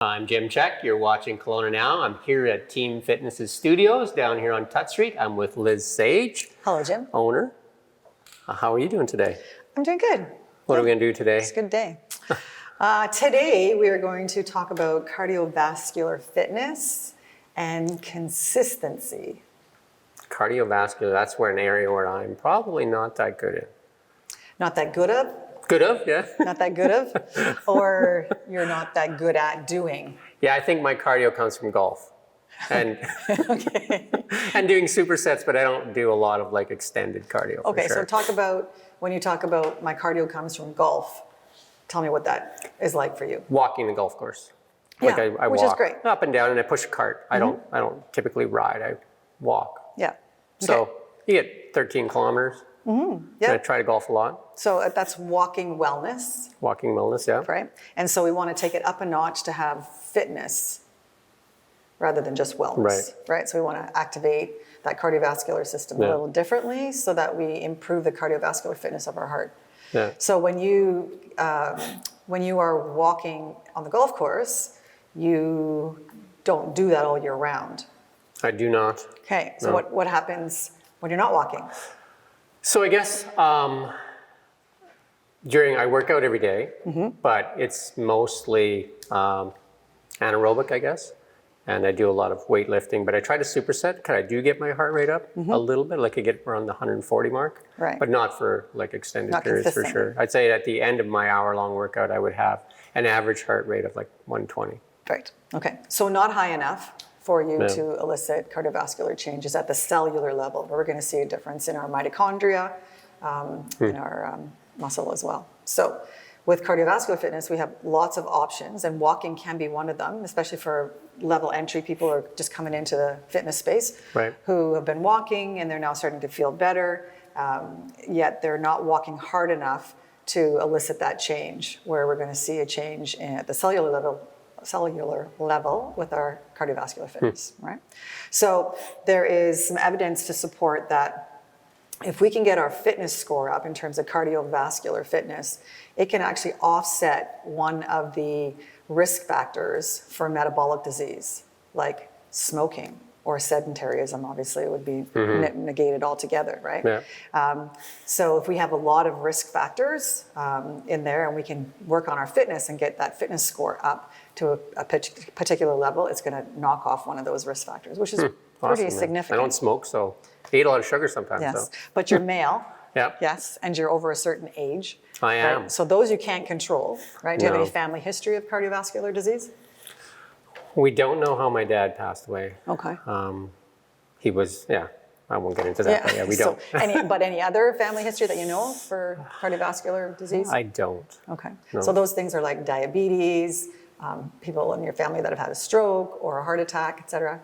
I'm Jim Check. You're watching Kelowna Now. I'm here at Team Fitness's studios down here on Tut Street. I'm with Liz Sage. Hello, Jim. Owner. How are you doing today? I'm doing good. What are we going to do today? It's a good day. Today, we are going to talk about cardiovascular fitness and consistency. Cardiovascular, that's an area where I'm probably not that good in. Not that good of? Good of, yeah. Not that good of? Or you're not that good at doing? Yeah, I think my cardio comes from golf. And Okay. and doing supersets, but I don't do a lot of like extended cardio. Okay, for sure. When you talk about my cardio comes from golf, tell me what that is like for you. Walking the golf course. Yeah, I which walk is great. up and down and I push a cart. I don't typically ride, I walk. Yeah. So you get 13 kilometers. Yeah. I try to golf a lot. So that's walking wellness, Walking wellness, yeah. right? And so we want to take it up a notch to have fitness rather than just wellness, right? So we want to activate that cardiovascular system a little differently so that we improve the cardiovascular fitness of our heart. Yeah. So when you are walking on the golf course, you don't do that all year round. I do not. Okay, so No. what happens when you're not walking? So I guess I work out every day, but it's mostly anaerobic, I guess. And I do a lot of weightlifting, but I try to superset because I do get my heart rate up a little bit, like I get around the 140 mark, Right. but not for like extended Not periods for consistently. sure. I'd say at the end of my hour-long workout, I would have an average heart rate of like 120. Right, okay. So not high enough for you No. to elicit cardiovascular changes at the cellular level, where we're going to see a difference in our mitochondria, in our muscle as well. So with cardiovascular fitness, we have lots of options, and walking can be one of them, especially for level entry people who are just coming into the fitness space, Right. who have been walking and they're now starting to feel better, yet they're not walking hard enough to elicit that change, where we're going to see a change at the cellular level with our cardiovascular fitness, right? So there is some evidence to support that if we can get our fitness score up in terms of cardiovascular fitness, it can actually offset one of the risk factors for metabolic disease, like smoking or sedentarism. Obviously, it would be negated altogether, right? Yeah. So if we have a lot of risk factors in there and we can work on our fitness and get that fitness score up to a particular level, it's going to knock off one of those risk factors, which is pretty Awesome, significant. I don't smoke, so I eat a lot of sugar sometimes. Yes, So. but you're male. Yeah. Yes, and you're over a certain age. I am. Right? So those you can't control, right? Do you have No. any family history of cardiovascular disease? We don't know how my dad passed away. Okay. He was, I won't get into that, but yeah, we don't. Any other family history that you know of for cardiovascular disease? I don't. Okay. No. So those things are like diabetes, people in your family that have had a stroke or a heart attack, et cetera.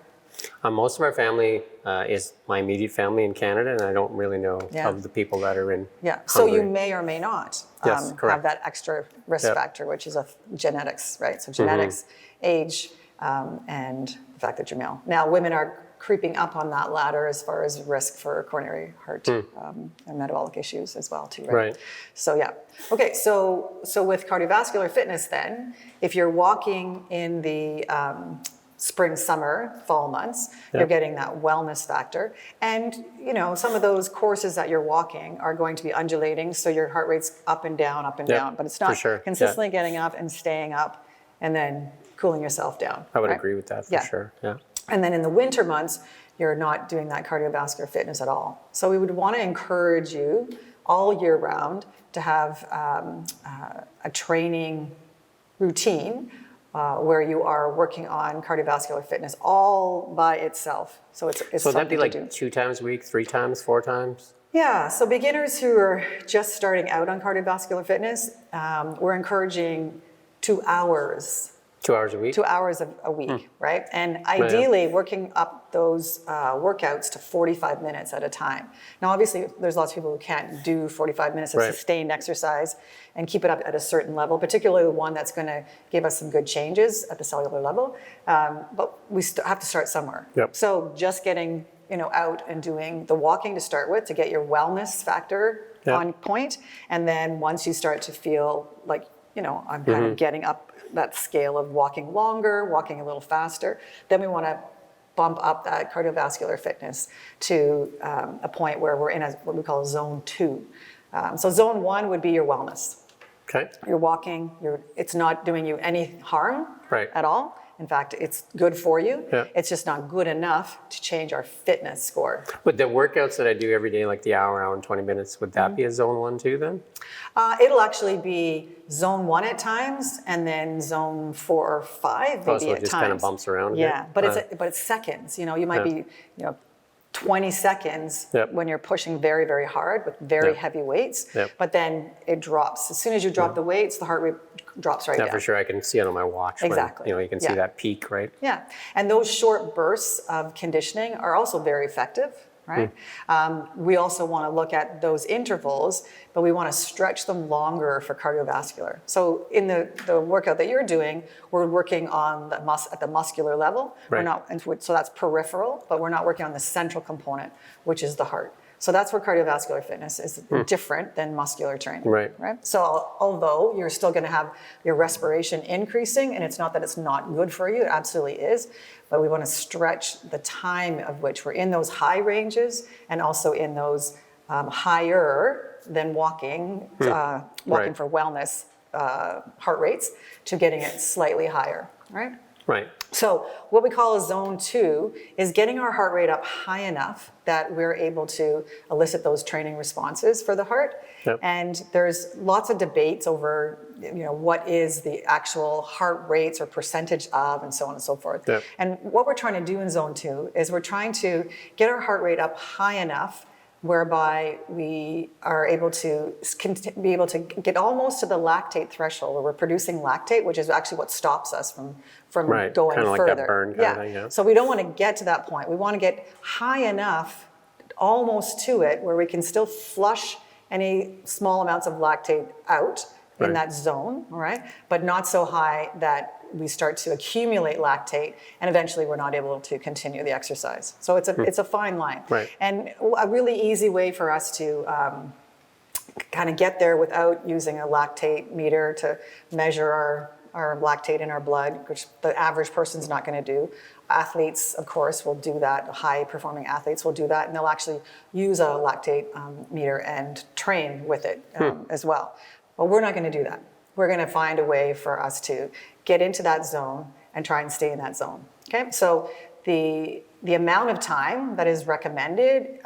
Most of our family is my immediate family in Canada, and I don't really know Yeah. of the people that are in Yeah. So you Hungary. may or may not Yes, correct. have that extra risk Yep. factor, which is genetics, right? So genetics, age, and the fact that you're male. Now, women are creeping up on that ladder as far as risk for coronary heart and metabolic issues as well, too, right? Right. So yeah. Okay. So with cardiovascular fitness, then, if you're walking in the spring, summer, fall months, you're getting that wellness factor. And, some of those courses that you're walking are going to be undulating, so your heart rate's up and down, but it's for not sure. consistently getting up and staying up and then cooling yourself down. I would right? agree with that for Yeah. sure. Yeah. And then in the winter months, you're not doing that cardiovascular fitness at all. So we would want to encourage you all year round to have a training routine where you are working on cardiovascular fitness all by itself. So it's So that'd be something like to do. 2 times a week, 3 times, 4 times? Yeah, so beginners who are just starting out on cardiovascular fitness, we're encouraging 2 hours 2 hours a week? 2 hours a week, right? And ideally working up those workouts to 45 minutes at a time. Now, obviously, there's lots of people who can't do 45 minutes of sustained exercise and keep it up at a certain level, particularly one that's going to give us some good changes at the cellular level. But we have to start somewhere. Yep. So just getting out and doing the walking to start with to get your wellness factor on point. And then once you start to feel like, I'm kind of getting up that scale of walking longer, walking a little faster. Then we want to bump up that cardiovascular fitness to a point where we're in what we call zone 2. So zone 1 would be your wellness. Okay. You're walking, it's not doing you any harm Right. at all. In fact, it's good for you. Yeah. It's just not good enough to change our fitness score. Would the workouts that I do every day, like the hour and 20 minutes, would that be a zone 1 too then? It'll actually be zone 1 at times, and then zone 4 or 5 maybe So at it just times. kind of bumps around a Yeah, bit? but it's seconds. You might be 20 seconds Yep. when you're pushing very, very hard with very Yep. heavy weights, Yep. but then it drops. As soon as you drop the weights, the heart rate drops right Yeah, down. for sure. I can see it on my watch. Exactly. When, you can see Yeah. that peak, right? Yeah, and those short bursts of conditioning are also very effective, right? We also want to look at those intervals, but we want to stretch them longer for cardiovascular. So in the workout that you're doing, we're working on at the muscular level. Right. We're not, so that's peripheral, but we're not working on the central component, which is the heart. So that's where cardiovascular fitness is different than muscular training. Right. So although you're still going to have your respiration increasing, and it's not that it's not good for you, it absolutely is, but we want to stretch the time of which we're in those high ranges and also in those higher than walking Right. for wellness heart rates to getting it slightly higher, right? Right. So what we call a zone 2 is getting our heart rate up high enough that we're able to elicit those training responses for the heart. Yep. And there's lots of debates over, what is the actual heart rates or percentage of, and so on and so forth. Yep. And what we're trying to do in zone 2 is we're trying to get our heart rate up high enough whereby we are able to be able to get almost to the lactate threshold, where we're producing lactate, which is actually what stops us from Right. going Kinda like further. that burn kind of thing, yeah. So we don't want to get to that point. We want to get high enough, almost to it, where we can still flush any small amounts of lactate out in Right. that zone, all right? But not so high that we start to accumulate lactate, and eventually we're not able to continue the exercise. So it's a fine line. Right. And a really easy way for us to kind of get there without using a lactate meter to measure our lactate in our blood, which the average person's not going to do. Athletes, of course, will do that. High-performing athletes will do that, and they'll actually use a lactate meter and train with it as well. But we're not going to do that. We're going to find a way for us to get into that zone and try and stay in that zone. Okay, so the amount of time that is recommended,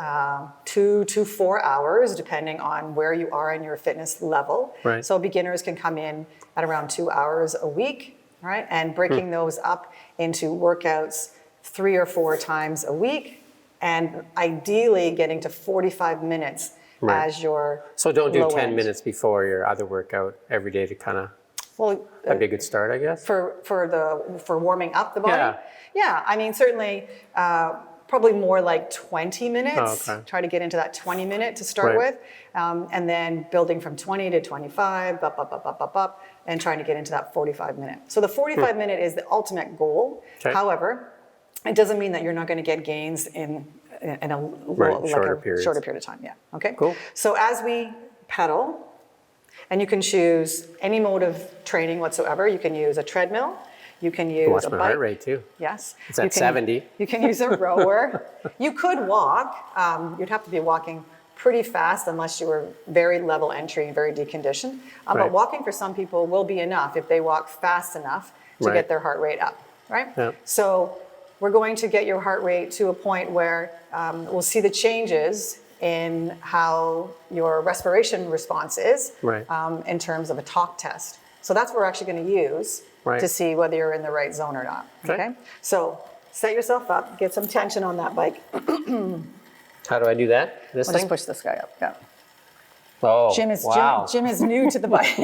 2 to 4 hours, depending on where you are in your fitness level. Right. So beginners can come in at around 2 hours a week, right? And breaking those up into workouts 3 or 4 times a week, and ideally getting to 45 minutes Right. as your So don't do low 10 end. minutes before your other workout every day to kind of, Well, that'd be a good start, I guess. for warming up the body. Yeah. Yeah, I mean certainly probably more like 20 minutes. Oh, okay. Try to get into that 20-minute to start Right. with, and then building from 20 to 25, up, and trying to get into that 45-minute. So the 45-minute is the ultimate goal. Okay. However, it doesn't mean that you're not going to get gains in a shorter periods. shorter period of time. Yeah. Okay. Cool. So as we pedal, and you can choose any mode of training whatsoever. You can use a treadmill. You can use Watch a my bike. heart rate too. Yes. It's at You can- 70. You can use a rower. You could walk. You'd have to be walking pretty fast unless you were very level entry and very deconditioned. But Right. walking for some people will be enough if they walk fast enough to Right. get their heart rate up, right? Yeah. So we're going to get your heart rate to a point where we'll see the changes in how your respiration response is Right. in terms of a talk test. So that's what we're actually going to use Right. to see whether you're in the right zone or not. Okay. Okay. So set yourself up, get some tension on that bike. How do I do that? This I'll thing? just push this guy up. Yeah. Oh, Jim is wow. Jim is new to the bike.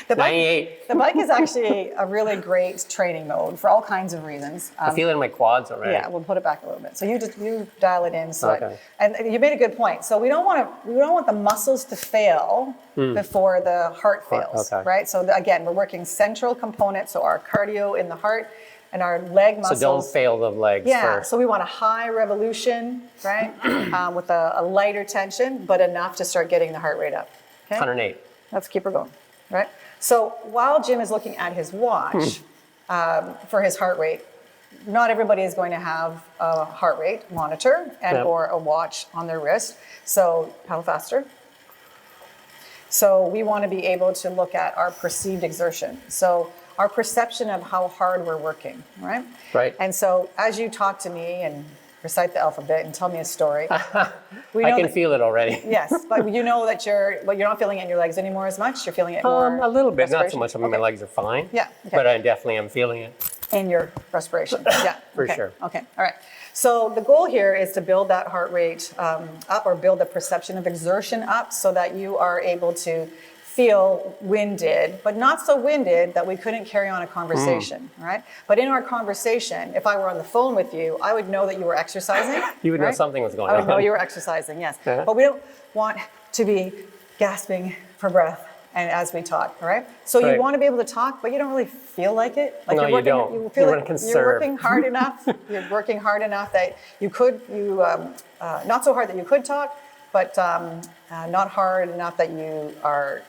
The bike 98. the bike is actually a really great training mode for all kinds of reasons. I feel it in my quads already. Yeah, we'll put it back a little bit. So you dial it in. So Okay. and you made a good point. So we don't want the muscles to fail before the heart fails, okay. right? So again, we're working central components, so our cardio in the heart and our leg So muscles. don't fail the legs Yeah, first. so we want a high revolution, right? With a lighter tension, but enough to start getting the heart rate up. Okay? 108. Let's keep her going, right? So while Jim is looking at his watch for his heart rate, not everybody is going to have a heart rate monitor and or a watch on their wrist. So paddle faster. So we want to be able to look at our perceived exertion. So our perception of how hard we're working, right? Right. And so as you talk to me and recite the alphabet and tell me a story, we know I can feel it already. Yes, but you know that you're not feeling it in your legs anymore as much. You're feeling it more. A little bit, not so respiration? much. I mean, my legs are fine. Yeah, okay. But I definitely am feeling it. In your respiration. Yeah. For okay. sure. Okay. All right. So the goal here is to build that heart rate up, or build the perception of exertion up, so that you are able to feel winded, but not so winded that we couldn't carry on a conversation, right? But in our conversation, if I were on the phone with you, I would know that you were exercising. You would know right? something was going on. I would know you were exercising, yes. Yeah. But we don't want to be gasping for breath and as we talk, all right? So Right. you want to be able to talk, but you don't really feel like it. Like No, you're you working, don't. You feel You like wanna conserve. you're working hard enough. You're working hard enough that you could, not so hard that you could talk, but not hard enough that you are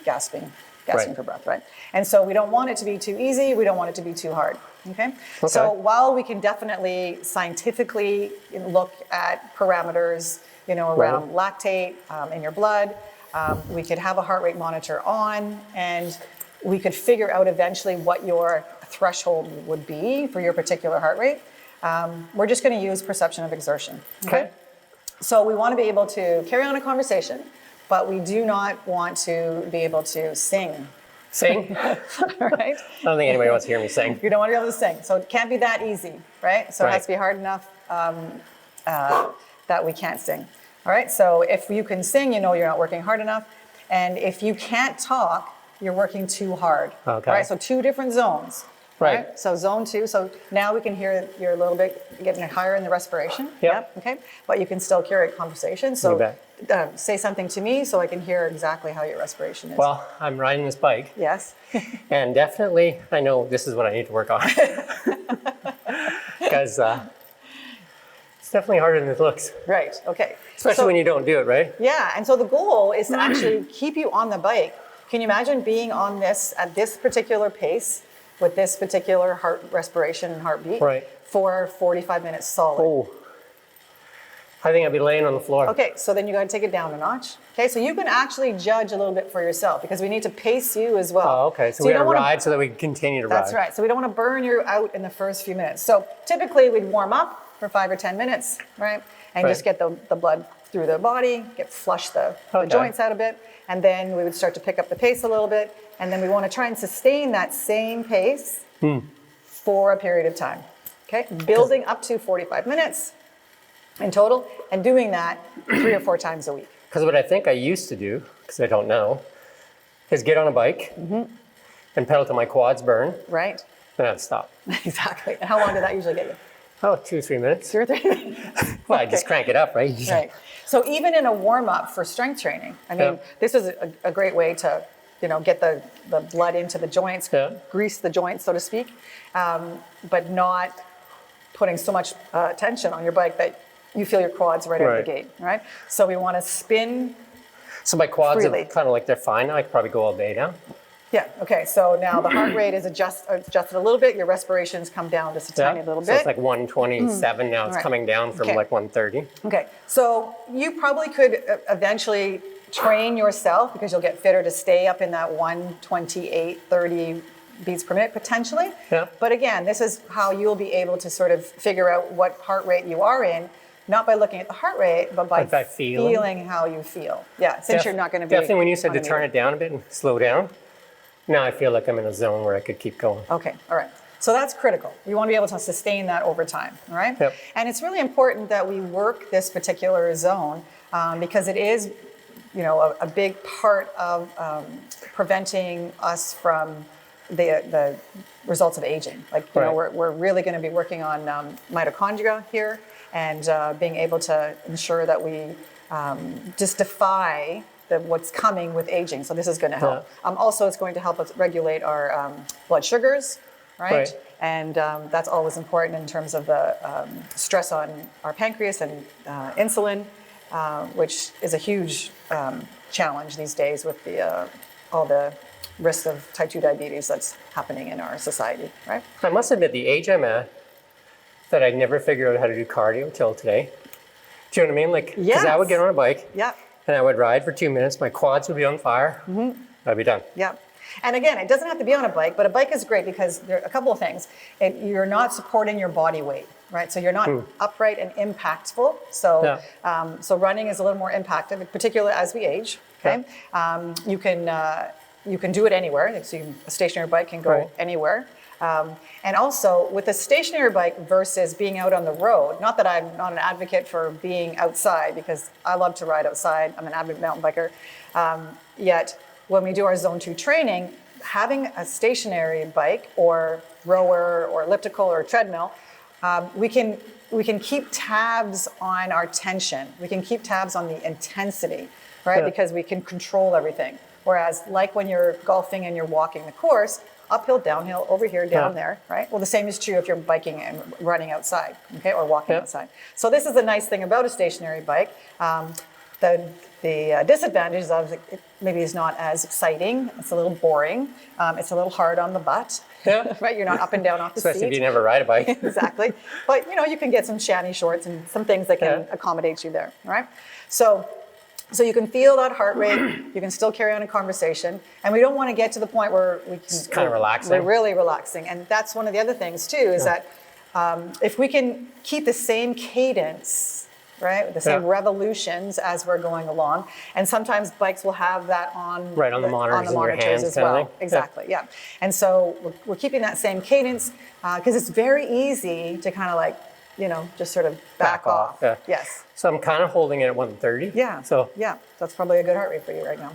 gasping Right. for breath, right? And so we don't want it to be too easy. We don't want it to be too hard. Okay. So while we can definitely scientifically look at parameters, around lactate in your blood, we could have a heart rate monitor on, and we could figure out eventually what your threshold would be for your particular heart rate. We're just going to use perception of exertion. Okay. So we want to be able to carry on a conversation, but we do not want to be able to sing. Sing? Right? I don't think anybody wants to hear me sing. You don't want to be able to sing. So it can't be that easy, right? So it has to be hard enough that we can't sing. All right? So if you can sing, you're not working hard enough. And if you can't talk, you're working too hard. Okay. Right? So two different zones. Right. So zone 2. So now we can hear you're a little bit getting higher in the respiration. Yep. Okay. But you can still carry a conversation. You So bet. say something to me so I can hear exactly how your respiration is. Well, I'm riding this bike, Yes. and definitely I know this is what I need to work on. Because it's definitely harder than it looks, Right. Okay. especially when you don't do it, right? Yeah, and so the goal is to actually keep you on the bike. Can you imagine being on this at this particular pace with this particular heart respiration and heartbeat Right. for 45 minutes solid? Oh, I think I'd be laying on the floor. Okay, so then you got to take it down a notch. Okay, so you can actually judge a little bit for yourself because we need to pace you as well. Oh, okay. So we you got to don't wanna- ride so that we can continue to ride. That's right. So we don't want to burn you out in the first few minutes. So typically we'd warm up for 5 or 10 minutes, right? And just get the blood through the body, flush the joints out a bit. And then we would start to pick up the pace a little bit. And then we want to try and sustain that same pace for a period of time. Okay? Building up to 45 minutes in total and doing that 3 or 4 times a week. Because what I think I used to do, because I don't know, is get on a bike and pedal till my quads burn, Right? then I'd stop. Exactly. And how long did that usually get you? Oh, 2 or 3 minutes. 2 or 3 minutes? Well, I just crank it up, right? Right. So even in a warm-up for strength training, I mean, this is a great way to, get the blood into the joints, grease the joints, so to speak, but not putting so much tension on your bike that you feel your quads right out of the gate, right? So we want to spin. So my quads Freely. are kind of like they're fine now. I could probably go all day now. Yeah, okay, so now the heart rate is adjusted a little bit, your respirations come down just a tiny little So bit. it's like 127 now. It's Right. coming down from Okay. like 130. Okay, so you probably could eventually train yourself because you'll get fitter to stay up in that 128, 30 beats per minute potentially. Yeah. But again, this is how you'll be able to sort of figure out what heart rate you are in, not by looking at the heart rate, but by feeling how you feel. Yeah, since you're not going to be. Definitely when you said on to a turn meter. it down a bit and slow down, now I feel like I'm in a zone where I could keep going. Okay, all right. So that's critical. You want to be able to sustain that over time, all right? Yep. And it's really important that we work this particular zone because it is, a big part of preventing us from the results of aging. Like, we're really going to be working on mitochondria here and being able to ensure that we just defy what's coming with aging. So this is going to help. Also, it's going to help us regulate our blood sugars, right? And that's always important in terms of the stress on our pancreas and insulin, which is a huge challenge these days with all the risk of type 2 diabetes that's happening in our society, right? I must admit, the age I'm at, that I never figured out how to do cardio till today. Do you know what I mean? Like, because I would get on a bike Yeah. and I would ride for 2 minutes. My quads would be on fire. I'd be done. Yeah. And again, it doesn't have to be on a bike, but a bike is great because there are a couple of things. You're not supporting your body weight, right? So you're not upright and impactful. So, so running is a little more impactful, particularly as we age. Okay, you can do it anywhere. So a stationary bike can go anywhere. And also with a stationary bike versus being out on the road, not that I'm not an advocate for being outside because I love to ride outside. I'm an avid mountain biker. Yet when we do our zone 2 training, having a stationary bike or rower or elliptical or treadmill, we can keep tabs on our tension. We can keep tabs on the intensity, right? Because we can control everything. Whereas like when you're golfing and you're walking the course, uphill, downhill, over here, down there, right? Well, the same is true if you're biking and running outside, okay, or walking outside. So this is the nice thing about a stationary bike. The disadvantages of it maybe is not as exciting. It's a little boring. It's a little hard on the butt, right? You're not up and down off the seat. Especially if you never ride a bike. Exactly. But you can get some shanty shorts and some things that can accommodate you there, right? So you can feel that heart rate, you can still carry on a conversation, and we don't want to get to the point where It's kind of relaxing. We're really relaxing. And that's one of the other things too, is that if we can keep the same cadence, right, the same revolutions as we're going along, and sometimes bikes will have that on, on the monitors as well. Exactly, yeah. And so we're keeping that same cadence because it's very easy to kind of like, just sort of back off. Yeah. Yes. So I'm kind of holding it at 130. Yeah. So yeah, that's probably a good heart rate for you right now.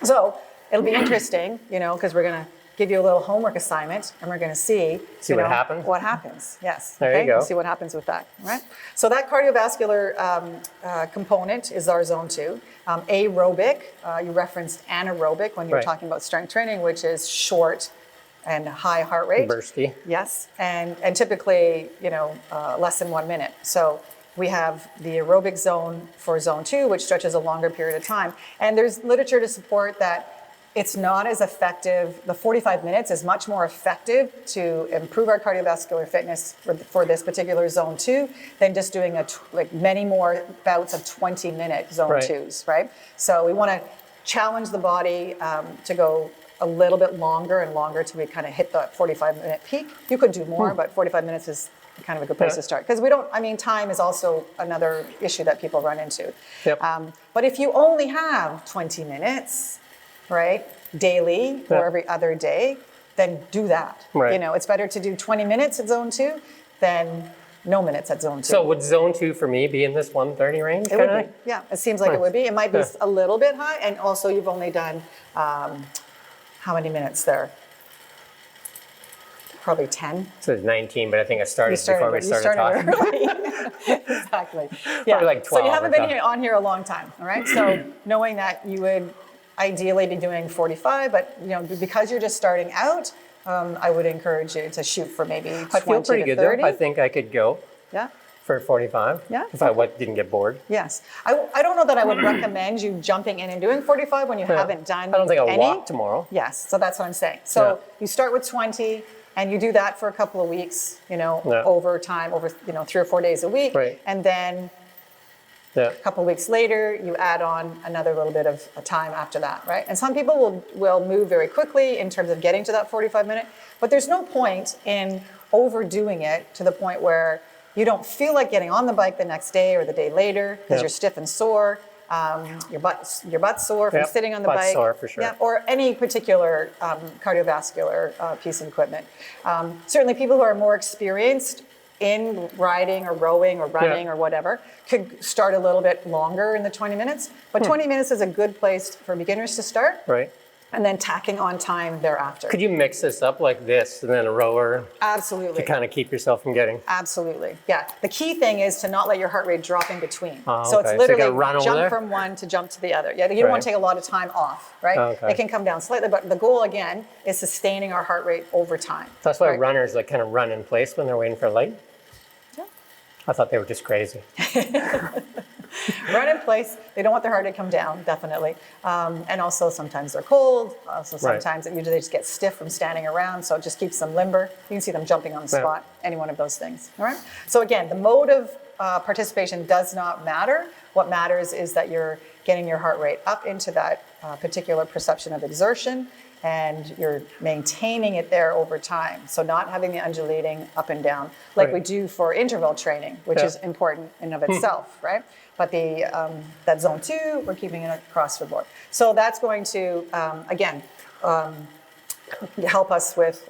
So it'll be interesting, because we're going to give you a little homework assignment and we're going to see what happens. What happens? Yes. There you go. We'll see what happens with that. Right. So that cardiovascular component is our zone 2. Aerobic. You referenced anaerobic when you were talking about strength training, which is short and high heart rate. Bursty. Yes, and typically, less than 1 minute. So we have the aerobic zone for zone 2, which stretches a longer period of time. And there's literature to support that it's not as effective. The 45 minutes is much more effective to improve our cardiovascular fitness for this particular zone 2 than just doing many more bouts of 20-minute zone 2s, right? So we want to challenge the body to go a little bit longer and longer till we kind of hit the 45-minute peak. You could do more, but 45 minutes is kind of a good place to start. Because time is also another issue that people run into. Yep. But if you only have 20 minutes, right, daily or every other day, then do that. Right. It's better to do 20 minutes at zone 2 than no minutes at zone 2. So would zone 2 for me be in this 130 range? It would be. Yeah, it seems like it would be. It might be a little bit high, and also you've only done how many minutes there? Probably 10. So it's 19, but I think I started before we started talking. Early. Exactly. Yeah. Probably like 12 so you haven't been or on here a long time, all right? So knowing that you would ideally be doing 45, but because you're just starting out, I would encourage you to shoot for maybe 20 I feel pretty to good 30. though. I think I could go. Yeah. For 45. Yeah. If I didn't get bored. Yes. I don't know that I would recommend you jumping in and doing 45 when you haven't done I don't think I'll any. walk tomorrow. Yes. So that's what I'm saying. So you start with 20 and you do that for a couple of weeks, over time, over 3 or 4 days a week. Right. And then a couple of weeks later, you add on another little bit of time after that, right? And some people will move very quickly in terms of getting to that 45-minute, but there's no point in overdoing it to the point where you don't feel like getting on the bike the next day or the day later because you're stiff and sore. Your butt's sore from sitting on the bike. Sore for sure. Yeah, or any particular cardiovascular piece of equipment. Certainly people who are more experienced in riding or rowing or running or whatever could start a little bit longer in the 20 minutes. But 20 minutes is a good place for beginners to start. Right. And then tacking on time thereafter. Could you mix this up like this and then a rower? Absolutely. To kind of keep yourself from getting? Absolutely, yeah. The key thing is to not let your heart rate drop in between. Oh, so it's okay. literally So you gotta run over jump there? from one to jump to the other. Yeah, you don't want to take a lot of time off, right? Okay. It can come down slightly, but the goal again is sustaining our heart rate over time. That's why runners kind of run in place when they're waiting for a light? Yeah. I thought they were just crazy. run in place. They don't want their heart to come down, definitely. And also sometimes they're cold. Also sometimes usually they just get stiff from standing around, so it just keeps them limber. You can see them jumping on the spot, any one of those things. All right. So again, the mode of participation does not matter. What matters is that you're getting your heart rate up into that particular perception of exertion, and you're maintaining it there over time. So not having the undulating up and down like we do for interval training, which is important in of itself, right? But the that zone 2, we're keeping it across the board. So that's going to, again, help us with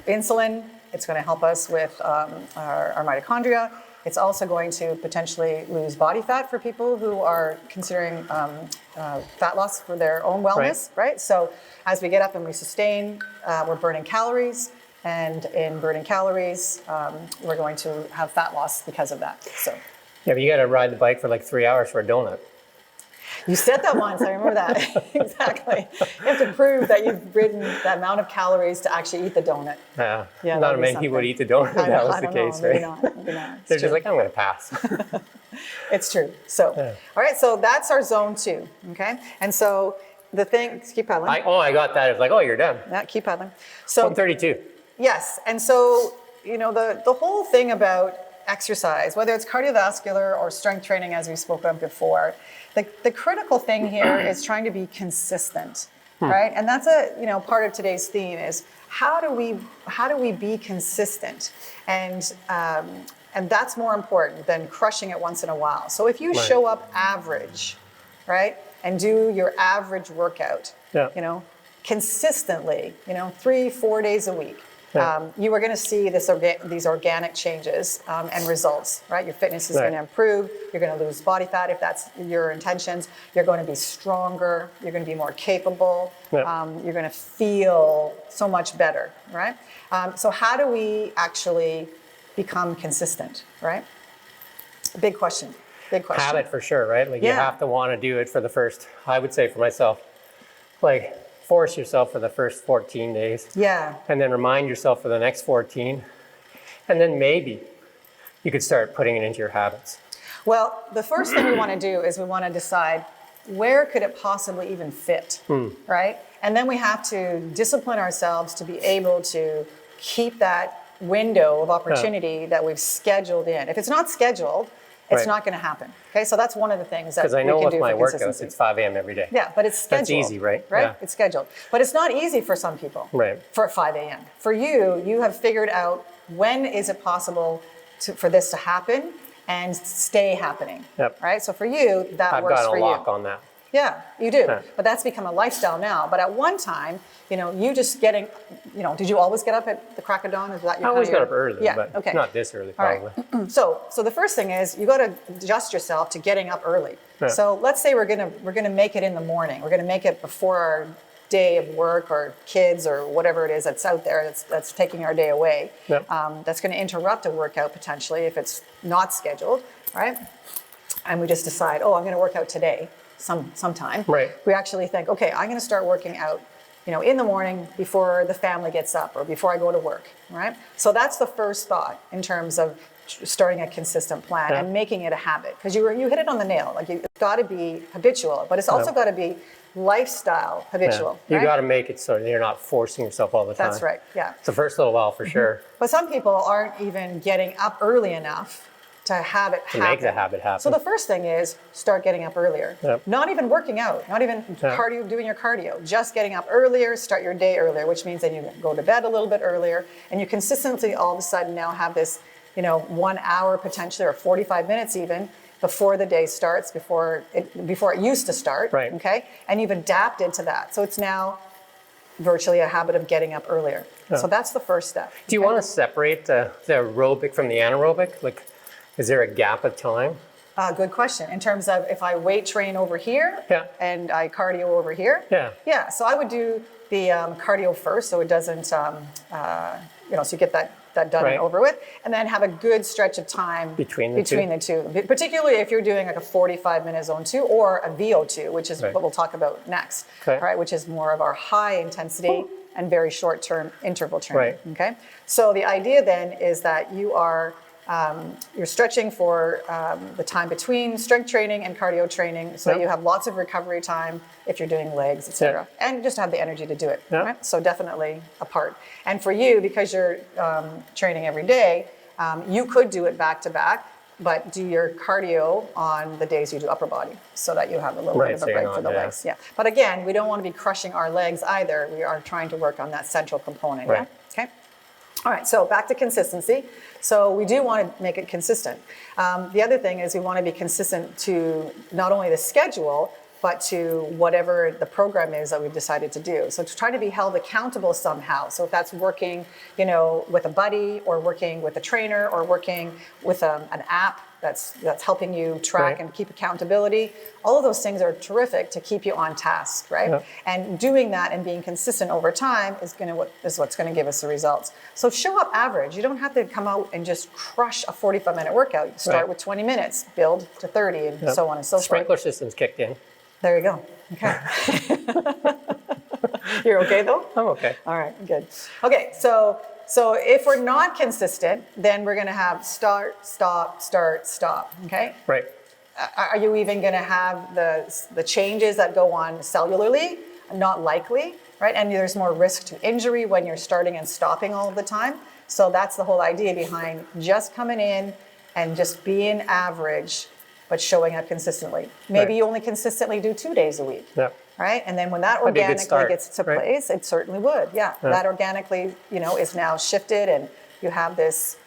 insulin. It's going to help us with our mitochondria. It's also going to potentially lose body fat for people who are considering fat loss for their own wellness, right? So as we get up and we sustain, we're burning calories, and in burning calories, we're going to have fat loss because of that. So Yeah, but you got to ride the bike for like 3 hours for a donut. you said that once, I remember that. Exactly. You have to prove that you've ridden the amount of calories to actually eat the donut. Yeah, not many people would eat the donut if that was the case, right? Maybe not. They're just like, I'm going to pass. It's true. So, all right, so that's our zone 2, okay? And so the thing, keep pedaling. I got that. It's like, oh, you're done. Yeah, keep pedaling. So 132. yes, and so, you know, the whole thing about exercise, whether it's cardiovascular or strength training, as we spoke of before, the critical thing here is trying to be consistent, right? And that's part of today's theme is how do we be consistent, and that's more important than crushing it once in a while. So if you show up average, right, and do your average workout, consistently, 3-4 days a week. You are going to see these organic changes and results, right? Your fitness is going to improve. You're going to lose body fat if that's your intentions. You're going to be stronger. You're going to be more capable. You're going to feel so much better, right? So how do we actually become consistent, right? Big question. Big question. Habit for sure, right? Like you have to want to do it for the first, I would say for myself, like force yourself for the first 14 days. Yeah. And then remind yourself for the next 14. And then maybe you could start putting it into your habits. Well, the first thing we want to do is we want to decide where could it possibly even fit, right? And then we have to discipline ourselves to be able to keep that window of opportunity that we've scheduled in. If it's not scheduled, it's not going to happen. Okay, so that's one of the things that we can do for consistency. Because I know with my workouts, it's 5 a.m. every day. Yeah, but it's scheduled. That's easy, right? Right? Yeah. It's scheduled. But it's not easy for some people. Right. For 5 a.m. For you, you have figured out when is it possible for this to happen and stay happening. Yep. Right? So for you, that works for you. I've got a lock on that. Yeah, you do. Yeah. But that's become a lifestyle now. But at one time, you just getting, did you always get up at the crack of dawn? Is that your I always got up early, but not this early probably. All right. So the first thing is you got to adjust yourself to getting up early. Yeah. So let's say we're gonna make it in the morning. We're gonna make it before our day of work or kids or whatever it is that's out there that's taking our day away. Yep. That's going to interrupt a workout potentially if it's not scheduled, right? And we just decide, I'm going to work out today. Sometime. Right. We actually think, okay, I'm going to start working out, in the morning before the family gets up or before I go to work, right? So that's the first thought in terms of starting a consistent plan and making it a habit. Because you hit it on the nail. Like it's got to be habitual, but it's also got to be lifestyle habitual. You right? got to make it so you're not forcing yourself all the time. That's right. Yeah. It's the first little while for sure. But some people aren't even getting up early enough to have it happen. Make the habit happen. So the first thing is start getting up earlier. Yep. Not even working out, not even doing your cardio, just getting up earlier, start your day earlier, which means then you go to bed a little bit earlier, and you consistently all of a sudden now have this, 1 hour potentially or 45 minutes even before the day starts, before it used to start. Right. Okay, and you've adapted to that, so it's now virtually a habit of getting up earlier. Yeah. So that's the first step. Do you want to separate the aerobic from the anaerobic? Like, is there a gap of time? Good question. In terms of if I weight train over here and I cardio over here. Yeah. So I would do the cardio first, so it doesn't, so you get that done and over with, and then have a good stretch of time between the two. Particularly if you're doing like a 45-minute zone 2 or a VO2, which is what we'll talk about next. Okay. All right, which is more of our high intensity and very short-term interval training. Right. Okay. So the idea then is that you are You're stretching for the time between strength training and cardio training, so you have lots of recovery time if you're doing legs, etc. And just have the energy to do it. Right? So definitely a part. And for you, because you're training every day, you could do it back to back, but do your cardio on the days you do upper body so that you have a little bit of a break for the legs. Yeah. But again, we don't want to be crushing our legs either. We are trying to work on that central component. Right. Yeah? Okay. All right, so back to consistency. So we do want to make it consistent. The other thing is we want to be consistent to not only the schedule, but to whatever the program is that we've decided to do. So to try to be held accountable somehow. So if that's working, with a buddy, or working with a trainer, or working with an app that's helping you track and keep accountability, all of those things are terrific to keep you on task, right? Yeah. And doing that and being consistent over time is what's going to give us the results. So show up average. You don't have to come out and just crush a 45-minute workout. You start with 20 minutes, build to 30, and so on and so forth. Sprinkler system's kicked in. There you go. Okay. You're okay though? I'm okay. All right, good. Okay, so if we're not consistent, then we're going to have start, stop, start, stop. Okay. Right. Are you even going to have the changes that go on cellularly? Not likely, right? And there's more risk to injury when you're starting and stopping all the time. So that's the whole idea behind just coming in and just being average, but showing up consistently. Maybe you only consistently do 2 days a week, right? And then that organically gets to place. It certainly would, That organically, is now shifted, and you have this,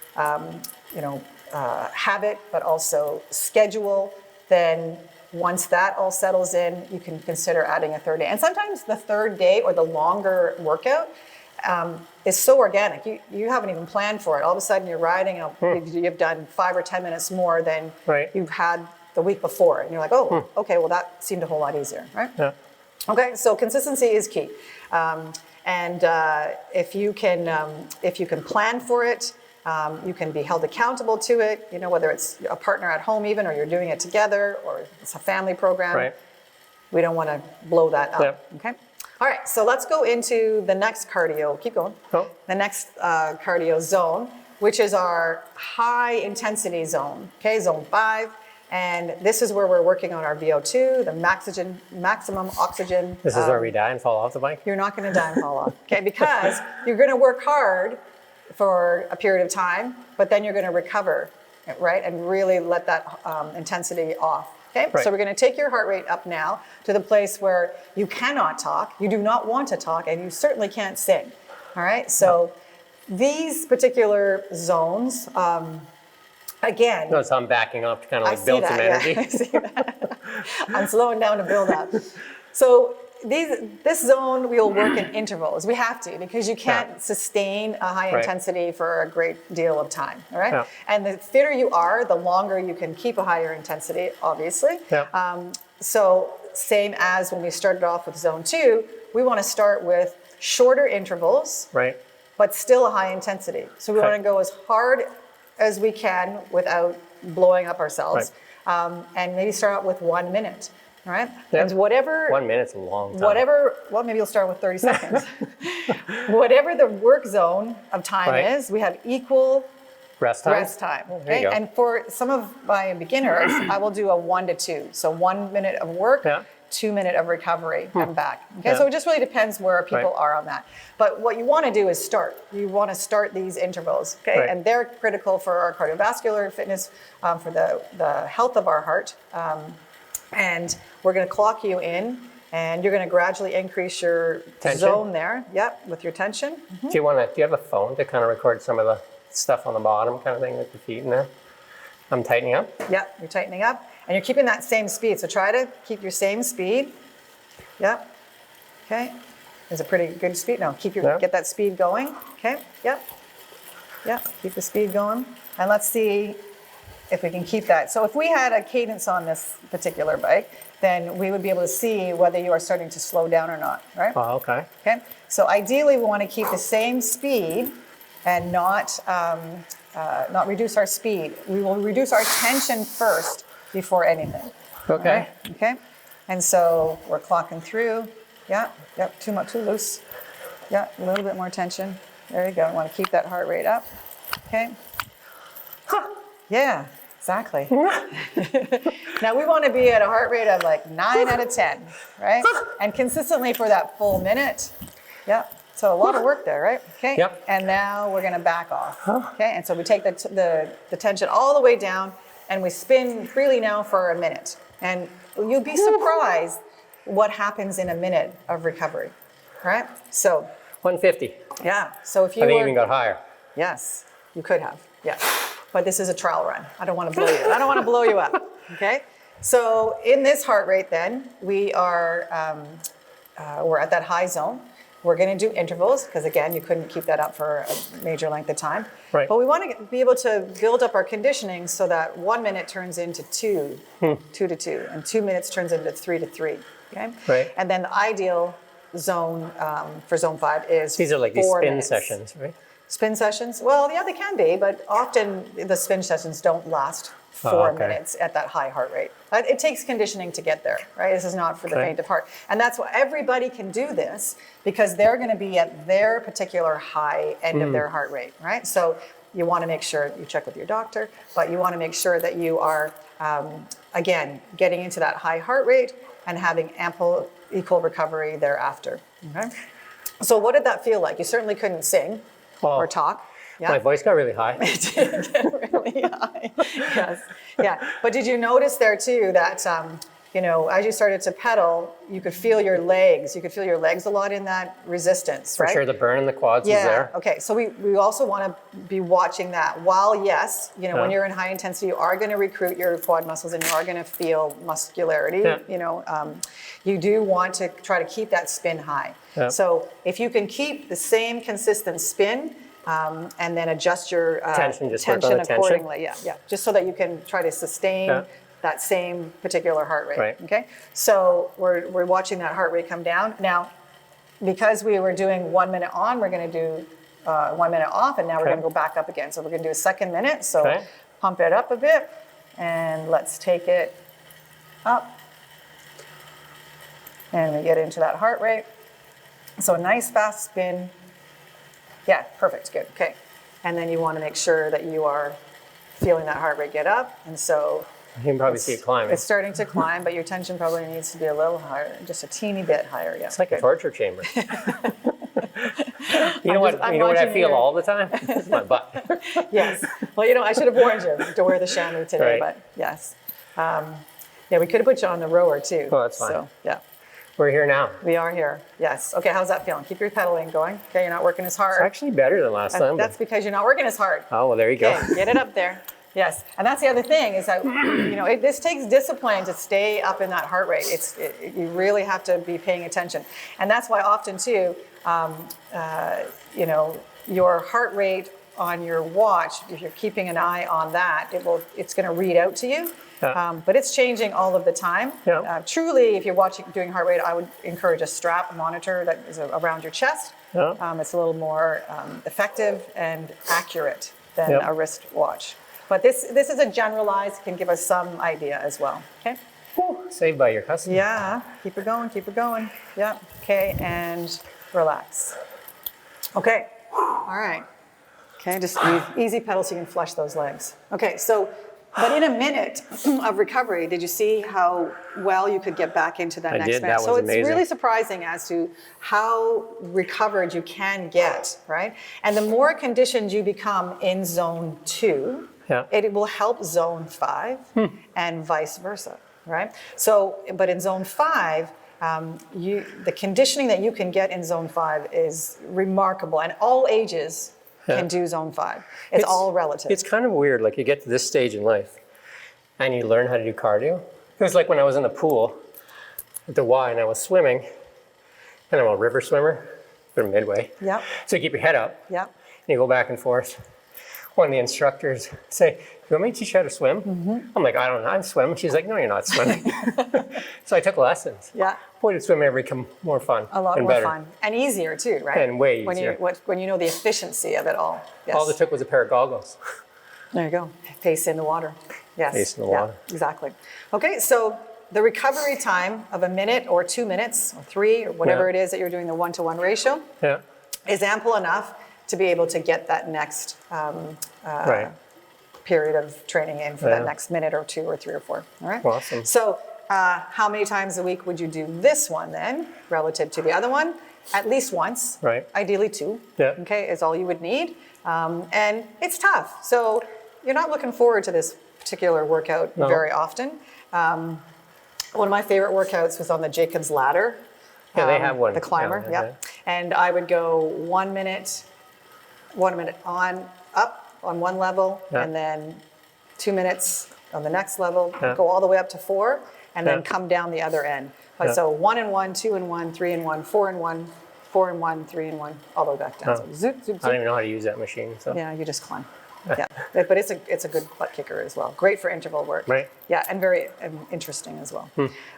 habit, but also schedule. Then once that all settles in, you can consider adding a third day. And sometimes the third day or the longer workout is so organic. You haven't even planned for it. All of a sudden you're riding, you've done 5 or 10 minutes more than you've had the week before. And you're like, okay, well that seemed a whole lot easier, right? Yeah. Okay, so consistency is key. If you can plan for it, you can be held accountable to it, whether it's a partner at home even, or you're doing it together, or it's a family program. Right. We don't want to blow that up, okay? All right, so let's go into the next cardio. Keep going. The next cardio zone, which is our high intensity zone, okay, zone 5. And this is where we're working on our VO2, the maximum oxygen. This is where we die and fall off the bike? You're not going to die and fall off, okay? Because you're going to work hard for a period of time, but then you're going to recover, right? And really let that intensity off, okay? Right. So we're going to take your heart rate up now to the place where you cannot talk, you do not want to talk, and you certainly can't sing, all right? So these particular zones, again. No, so I'm backing up to kind of like build some energy. Yeah, I see that. I'm slowing down to build up. So this zone we'll work in intervals. We have to, because you can't sustain a high intensity for a great deal of time, all right? Yeah. And the fitter you are, the longer you can keep a higher intensity, obviously. Yeah. So same as when we started off with zone 2, we want to start with shorter intervals, but still a high intensity. So we want to go as hard as we can without blowing up ourselves, and maybe start out with 1 minute, all right? Yep. And whatever 1 minute's a long time. Well, maybe you'll start with 30 seconds. Whatever the work zone of time is, we have equal rest time. Okay? And for some of my beginners, I will do a 1 to 2. So 1 minute of work, 2 minute of recovery and back. Okay, so it just really depends where people are on that. But what you want to do is start. You want to start these intervals, okay? And they're critical for our cardiovascular fitness, for the health of our heart. And we're going to clock you in, and you're going to gradually increase your zone there. Yep, with your tension. Mm-hmm. Do you have a phone to kind of record some of the stuff on the bottom, kind of thing, with the feet in there? I'm tightening up. Yep, you're tightening up. And you're keeping that same speed. So try to keep your same speed. Yep. Okay. Is a pretty good speed. Now get that speed going. Okay. Yep. Yep. Keep the speed going. And let's see if we can keep that. So if we had a cadence on this particular bike, then we would be able to see whether you are starting to slow down or not, right? Oh, okay. Okay. So ideally we want to keep the same speed and not reduce our speed. We will reduce our tension first before anything. Okay. Right? Okay. And so we're clocking through. Yeah. Yep. Too loose. Yeah. A little bit more tension. There you go. We want to keep that heart rate up. Okay. Yeah, exactly. Now we want to be at a heart rate of like 9 out of 10, right? And consistently for that full minute. Yeah. So a lot of work there, right? Okay. Yep. And now we're going to back off. Okay. And so we take the tension all the way down and we spin freely now for a minute. And you'll be surprised what happens in a minute of recovery, right? So 150. yeah. So if you I think were, even got higher. yes, you could have. Yeah. But this is a trial run. I don't want to blow you. I don't want to blow you up. Okay. So in this heart rate, then we are we're at that high zone. We're going to do intervals because again, you couldn't keep that up for a major length of time. Right. But we want to be able to build up our conditioning so that 1 minute turns into 2 to 2, and 2 minutes turns into 3 to 3. Okay. Right. And then the ideal zone for zone 5 is These are like these 4 spin minutes. sessions, right? Spin sessions? Well, yeah, they can be, but often the spin sessions don't last 4 okay. minutes at that high heart rate. It takes conditioning to get there, right? This is not for the Okay. faint of heart. And that's why everybody can do this because they're going to be at their particular high end of their heart rate, right? So you want to make sure you check with your doctor, but you want to make sure that you are, again, getting into that high heart rate and having ample, equal recovery thereafter, okay? So what did that feel like? You certainly couldn't sing. Well, or talk. Yeah. My voice got really high. It did get really high. Yes. Yeah. But did you notice there too that as you started to pedal, you could feel your legs. You could feel your legs a lot in that resistance, For right? sure, the burn in the quads is there. Okay. So we also want to be watching that. While yes, when you're in high intensity, you are going to recruit your quad muscles and you are going to feel muscularity. Yeah. You do want to try to keep that spin high. Yeah. So if you can keep the same consistent spin and then adjust your Tension, just work on the tension. accordingly. Yeah. Just so that you can try to sustain that same particular heart rate. Right. Okay. So we're watching that heart rate come down. Now, because we were doing 1 minute on, we're going to do 1 minute off, and now we're going to go back up again. So we're going to do a second minute. So pump it up a bit, and let's take it up. And we get into that heart rate. So a nice fast spin. Yeah, perfect, good, okay. And then you want to make sure that you are feeling that heart rate get up. And so You can probably see it climbing. it's starting to climb, but your tension probably needs to be a little higher, just a teeny bit higher, yeah. It's like good. a torture chamber. You know what I watching feel you. all the time? It's my butt. Yes, well, I should have warned you to wear the chamois today, Right. but yes. Yeah, we could have put you on the rower too. Oh, that's fine. So, yeah. We're here now. We are here, yes. Okay, how's that feeling? Keep your pedaling going. Okay, you're not working as hard. It's actually better than last time. That's because you're not working as hard. Oh, well, there you go. Okay, get it up there. Yes, and that's the other thing is that this takes discipline to stay up in that heart rate. You really have to be paying attention, and that's why often too, your heart rate on your watch, if you're keeping an eye on that, it's going to read out to you. Yeah. But it's changing all of the time. Yeah. Truly, if you're doing heart rate, I would encourage a strap monitor that is around your chest. Yeah. It's a little more effective and accurate than Yep. a wrist watch. But this is a generalized, can give us some idea as well. Okay. Whew, saved by your customer. Yeah. Keep it going. Keep it going. Yeah. Okay. And relax. Okay. All right. Okay. Just easy pedal so you can flush those legs. Okay. But in a minute of recovery, did you see how well you could get back into that I next did. minute? That So was it's amazing. really surprising as to how recovered you can get, right? And the more conditioned you become in zone 2, it will help zone 5 and vice versa, right? So, but in zone 5, the conditioning that you can get in zone 5 is remarkable, and all ages can do zone 5. It's all relative. It's kind of weird. Like you get to this stage in life and you learn how to do cardio. It was like when I was in the pool at the Y and I was swimming, and I'm a river swimmer, they're midway. Yeah. So you keep your head up. Yeah. And you go back and forth. One of the instructors say, "You want me to teach you how to swim?" I'm like, "I don't know, I'm swimming." She's like, "No, you're not swimming." So I took lessons. Yeah. Boy, did swimming ever become more fun. A lot and more better. fun and easier too, right? And way easier. When you know the efficiency of it all. Yes. All it took was a pair of goggles. There you go. Pace in the water. Yes. Pace in the water. Exactly. Okay, so the recovery time of a minute or 2 minutes or 3 or whatever it is that you're doing the 1-to-1 ratio Yeah. is ample enough to be able to get that next Right. period of training in for that next minute or 2 or 3 or 4. All right. Awesome. So how many times a week would you do this one then relative to the other one? At least once. Right. Ideally 2. Yeah. Okay, is all you would need. And it's tough. So you're not looking forward to this particular workout very often. One of my favorite workouts was on the Jacob's ladder. Yeah, they have one. The climber, yeah. And I would go 1 minute on, up on one level, and then 2 minutes on the next level, go all the way up to 4, and then come down the other end. So 1 and 1, 2 and 1, 3 and 1, 4 and 1, 4 and 1, 3 and 1, all the way back down. So zoop, zoop, zoop. I don't even know how to use that machine. So. Yeah, you just climb. Yeah, but it's a good butt kicker as well. Great for interval work. Right. Yeah, and very interesting as well.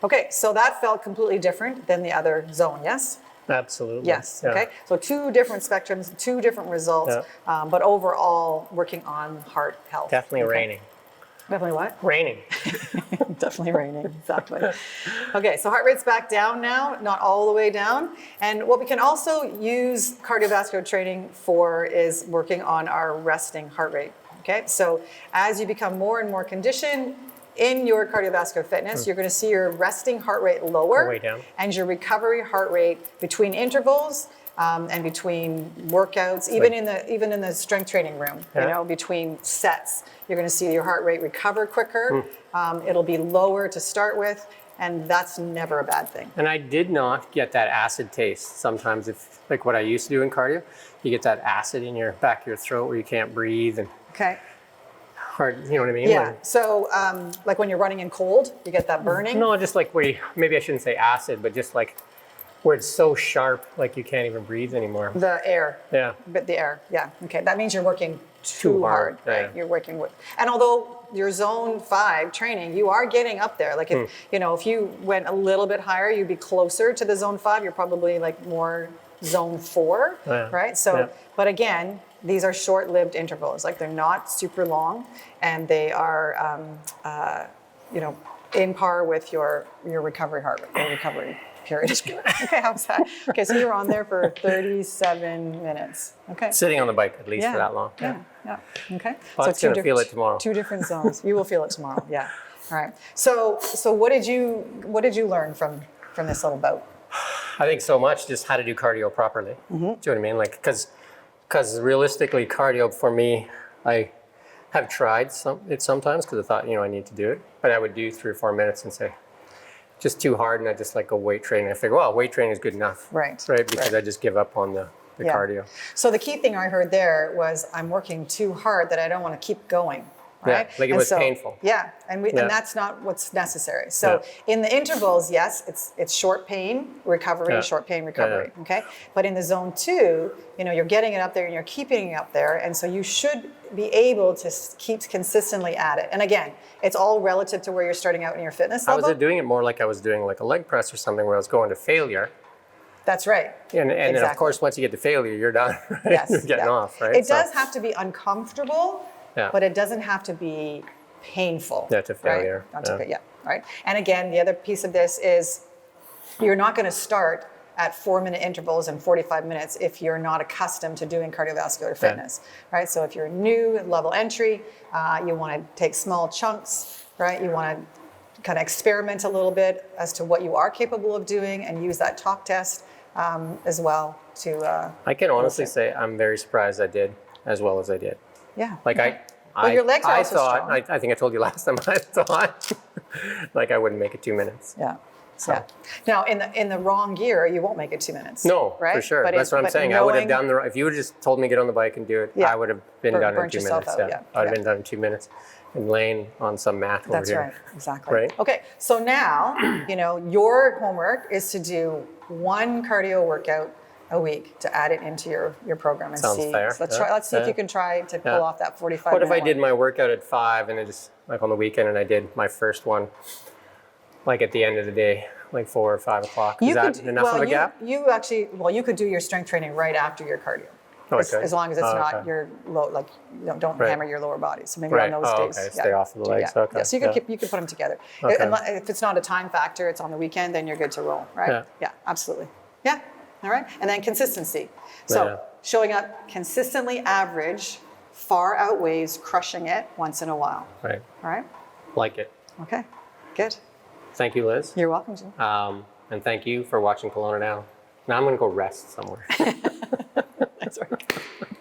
Okay, so that felt completely different than the other zone, yes? Absolutely. Yes, Yeah. okay. So 2 different spectrums, 2 different results, but overall working on heart health. Definitely raining. Definitely what? Raining. Definitely raining, exactly. Okay, so heart rate's back down now, not all the way down. And what we can also use cardiovascular training for is working on our resting heart rate. Okay, so as you become more and more conditioned in your cardiovascular fitness, you're going to see your resting heart rate lower, way down. and your recovery heart rate between intervals and between workouts, even in the strength training room, you know, between sets, you're going to see your heart rate recover quicker. It'll be lower to start with, and that's never a bad thing. And I did not get that acid taste. Sometimes, if like what I used to do in cardio, you get that acid in your back of your throat where you can't breathe and Okay. hard. You know what I mean? Yeah. Like, So, like when you're running in cold, you get that burning. no, just like where you, maybe I shouldn't say acid, but just like where it's so sharp, like you can't even breathe anymore. The air. Yeah. But the air. Yeah. Okay. That means you're working too hard, right? Yeah. You're working with, and although your zone 5 training, you are getting up there. Like if you know, if you went a little bit higher, you'd be closer to the zone 5. You're probably like more zone 4, right? So, but again, these are short-lived intervals. Like they're not super long, and they are, you know, in par with your recovery heart rate, or recovery period. Okay, how's that? Okay, so you're on there for 37 minutes. Okay. Sitting on the bike at least for that long. Yeah. Okay. Butt's so gonna feel it tomorrow. 2 different zones. You will feel it tomorrow. Yeah. All right. So what did you learn from this little bout? I think so much, just how to do cardio properly. Do you know what I mean? Like, because realistically, cardio for me, I have tried it sometimes because I thought, you know, I need to do it, but I would do 3 or 4 minutes and say, just too hard, and I just like go weight training. I figure, well, weight training is good enough, right? Because I just give up on the cardio. So the key thing I heard there was I'm working too hard that I don't want to keep going. Right? Yeah, like it was painful. Yeah, and that's not what's necessary. So in the intervals, yes, it's short pain recovery, short pain recovery. Okay, but in the zone 2, you know, you're getting it up there and you're keeping it up there, and so you should be able to keep consistently at it. And again, it's all relative to where you're starting out in your fitness level. I was doing it more like I was doing like a leg press or something where I was going to failure. That's right. And then of course, once you get to failure, you're done. Right? Yes, you're getting off, right? It does have to be uncomfortable. But it doesn't have to be painful. Yeah, to failure. Right? Right. And again, the other piece of this is you're not going to start at 4-minute intervals and 45 minutes if you're not accustomed to doing cardiovascular fitness, right? So if you're new, level entry, you want to take small chunks, right? You want to kind of experiment a little bit as to what you are capable of doing and use that talk test as well to... I can honestly say I'm very surprised I did as well as I did. Yeah. Like your legs are also strong. I think I told you last time, I thought like I wouldn't make it 2 minutes. Yeah. So. Yeah. Now, in the wrong gear, you won't make it 2 minutes. No, right? For sure. That's what I'm saying. I would have done if you would have just told me to get on the bike and do it, I would have been done in 2 minutes. I would have been done in 2 minutes and laying on some mat over here. That's right. Exactly. Right? Okay. So now, you know, your homework is to do 1 cardio workout a week to add it into your program and Sounds see. fair. So let's see if you can try to pull off that 45 What if I one? did my workout at 5 and I just like on the weekend and I did my first one like at the end of the day, like 4 or 5 o'clock? Is that enough of a gap? You actually, you could do your strength training right after your cardio. As long as it's not your low, like don't hammer your lower body. So maybe on those days, okay. Stay off of the legs. Okay. So you could put them together. Okay. If it's not a time factor, it's on the weekend, then you're good to roll, right? Yeah, absolutely. Yeah. All right. And then consistency. So showing up consistently average far outweighs crushing it once in a while. Right. All right? Like it. Okay, good. Thank you, Liz. You're welcome, Jim. And thank you for watching Kelowna Now. Now I'm going to go rest somewhere. That's right.